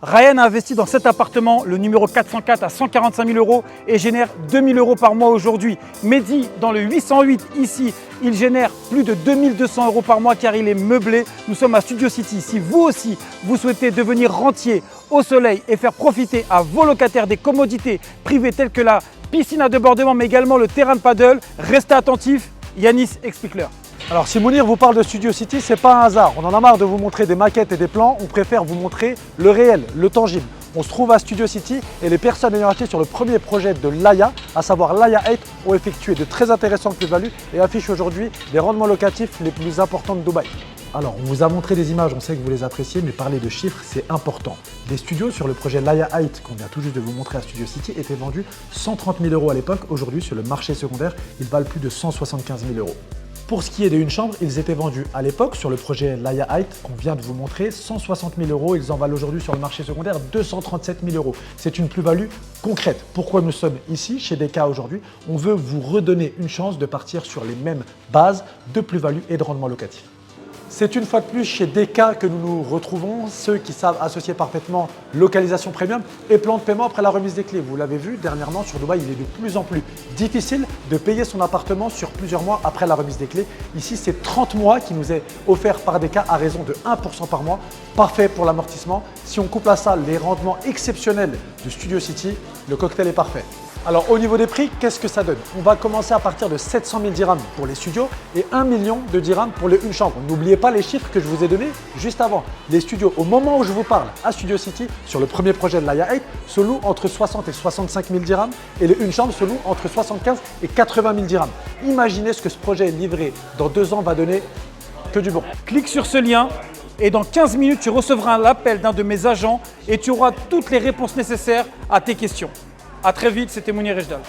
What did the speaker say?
Ryan a investi dans cet appartement, le numéro 404 à 145 000 € et génère 2 000 € par mois aujourd'hui. Mehdi, dans le 808 ici, il génère plus de 2 200 € par mois car il est meublé. Nous sommes à Studio City. Si vous aussi, vous souhaitez devenir rentier au soleil et faire profiter à vos locataires des commodités privées telles que la piscine à débordement mais également le terrain de paddle, restez attentifs. Yanis, explique-leur. Alors si Mounir vous parle de Studio City, c'est pas un hasard. On en a marre de vous montrer des maquettes et des plans, on préfère vous montrer le réel, le tangible. On se trouve à Studio City et les personnes ayant acheté sur le premier projet de Laya, à savoir Laya 8, ont effectué de très intéressantes plus-values et affichent aujourd'hui les rendements locatifs les plus importants de Dubaï. Alors, on vous a montré des images, on sait que vous les appréciez, mais parler de chiffres, c'est important. Les studios sur le projet Laya 8, qu'on vient tout juste de vous montrer à Studio City, étaient vendus 130 000 € à l'époque. Aujourd'hui, sur le marché secondaire, ils valent plus de 175 000 €. Pour ce qui est des une chambre, ils étaient vendus à l'époque sur le projet Laya 8 qu'on vient de vous montrer 160 000 €. Ils en valent aujourd'hui sur le marché secondaire 237 000 €. C'est une plus-value concrète. Pourquoi nous sommes ici chez DK aujourd'hui? On veut vous redonner une chance de partir sur les mêmes bases de plus-value et de rendement locatif. C'est une fois de plus chez DK que nous nous retrouvons, ceux qui savent associer parfaitement localisation premium et plan de paiement après la remise des clés. Vous l'avez vu, dernièrement sur Dubaï, il est de plus en plus difficile de payer son appartement sur plusieurs mois après la remise des clés. Ici, c'est 30 mois qui nous est offert par DK à raison de 1% par mois, parfait pour l'amortissement. Si on couple à ça les rendements exceptionnels de Studio City, le cocktail est parfait. Alors au niveau des prix, qu'est-ce que ça donne? On va commencer à partir de 700 000 dirhams pour les studios et 1 million de dirhams pour les une chambre. N'oubliez pas les chiffres que je vous ai donnés juste avant. Les studios, au moment où je vous parle à Studio City, sur le premier projet de Laya 8, se louent entre 60 et 65 000 dirhams et les une chambre se louent entre 75 et 80 000 dirhams. Imaginez ce que ce projet livré dans 2 ans va donner que du bon. Clique sur ce lien et dans 15 minutes, tu recevras l'appel d'un de mes agents et tu auras toutes les réponses nécessaires à tes questions. A très vite, c'était Mounir Ejdal.